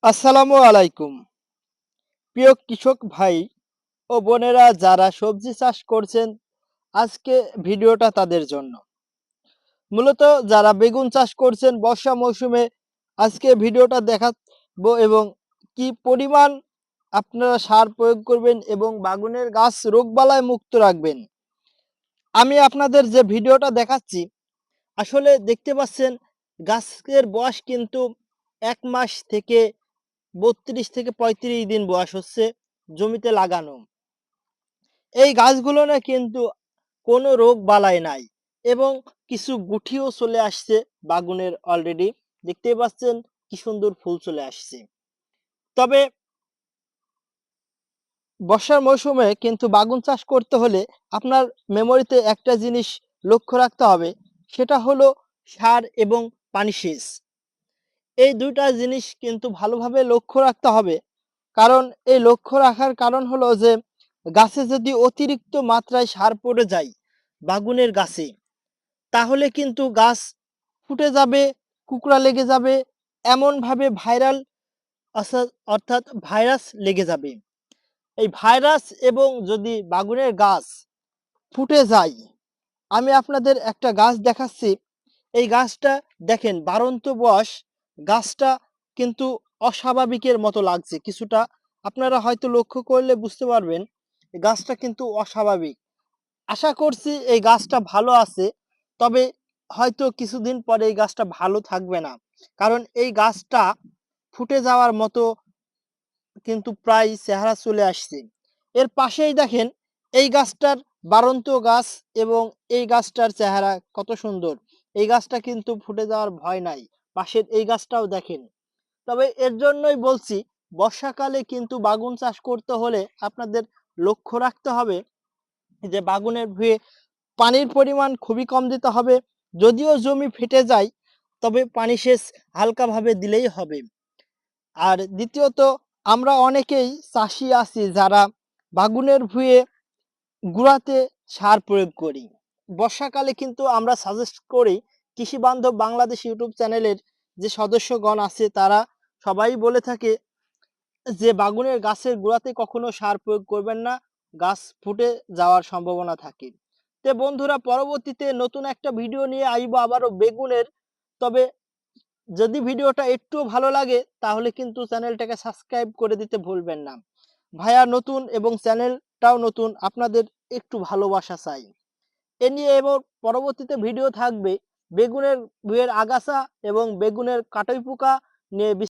আসসালামু আলাইকুম। প্রিয় কৃষক ভাই ও বোনেরা যারা সবজি চাষ করছেন, আজকে ভিডিওটা তাদের জন্য। মূলত যারা বেগুন চাষ করছেন বর্ষা মৌসুমে, আজকে ভিডিওটা দেখাবো এবং কি পরিমাণ আপনারা সার প্রয়োগ করবেন এবং বাগুনের গাছ রোগবালাই মুক্ত রাখবেন। আমি আপনাদের যে ভিডিওটা দেখাচ্ছি, আসলে দেখতে পাচ্ছেন গাছের বয়স কিন্তু ১ মাস থেকে ৩২ থেকে ৩৫ দিন বয়স হচ্ছে জমিতে লাগানো। এই গাছগুলো না কিন্তু কোনো রোগ বালাই নাই এবং কিছু গুটিও চলে আসছে বাগুনের অলরেডি। দেখতেই পাচ্ছেন কি সুন্দর ফুল চলে আসছে। তবে বর্ষার মৌসুমে কিন্তু বাগুন চাষ করতে হলে আপনার মেমোরিতে একটা জিনিস লক্ষ্য রাখতে হবে, সেটা হলো সার এবং পানি সেচ। এই ২ টা জিনিস কিন্তু ভালোভাবে লক্ষ্য রাখতে হবে। কারণ এই লক্ষ্য রাখার কারণ হলো যে গাছে যদি অতিরিক্ত মাত্রায় সার পড়ে যায় বাগুনের গাছে, তাহলে কিন্তু গাছ ফুটে যাবে, কুকড়া লেগে যাবে, এমনভাবে ভাইরাল অর্থাৎ ভাইরাস লেগে যাবে। এই ভাইরাস এবং যদি বাগুনের গাছ ফুটে যায়, আমি আপনাদের একটা গাছ দেখাচ্ছি। এই গাছটা দেখেন বাড়ন্ত বয়স, গাছটা কিন্তু অস্বাভাবিকের মতো লাগছে কিছুটা। আপনারা হয়তো লক্ষ্য করলে বুঝতে পারবেন এই গাছটা কিন্তু অস্বাভাবিক। আশা করছি এই গাছটা ভালো আছে, তবে হয়তো কিছুদিন পরে এই গাছটা ভালো থাকবে না। কারণ এই গাছটা ফুটে যাওয়ার মতো কিন্তু প্রায় চেহারা চলে আসছে। এর পাশেই দেখেন এই গাছটার বাড়ন্ত গাছ এবং এই গাছটার চেহারা কত সুন্দর। এই গাছটা কিন্তু ফুটে যাওয়ার ভয় নাই। পাশের এই গাছটাও দেখেন। তবে এর জন্যই বলছি বর্ষাকালে কিন্তু বাগুন চাষ করতে হলে আপনাদের লক্ষ্য রাখতে হবে যে বাগুনের ভুঁইয়ে পানির পরিমাণ খুবই কম দিতে হবে। যদিও জমি ফেটে যায়, তবে পানি সেচ হালকাভাবে দিলেই হবে। আর দ্বিতীয়ত, আমরা অনেকেই চাষি আছি যারা বাগুনের ভুঁইয়ে গুঁড়াতে সার প্রয়োগ করি। বর্ষাকালে কিন্তু আমরা সাজেস্ট করি, কৃষি বান্ধব বাংলাদেশ ইউটিউব চ্যানেলের যে সদস্যগণ আছে তারা সবাই বলে থাকে যে বাগুনের গাছের গোড়াতে কখনো সার প্রয়োগ করবেন না, গাছ ফুটে যাওয়ার সম্ভাবনা থাকে। তো বন্ধুরা, পরবর্তীতে নতুন একটা ভিডিও নিয়ে আসবো আবারও বেগুনের। তবে যদি ভিডিওটা একটু ভালো লাগে তাহলে কিন্তু চ্যানেলটাকে সাবস্ক্রাইব করে দিতে ভুলবেন না। ভাইয়া নতুন এবং চ্যানেলটাও নতুন, আপনাদের একটু ভালোবাসা চাই। এ নিয়ে এবং পরবর্তীতে ভিডিও থাকবে বেগুনের আগাছা এবং বেগুনের কাটই পোকা নিয়ে।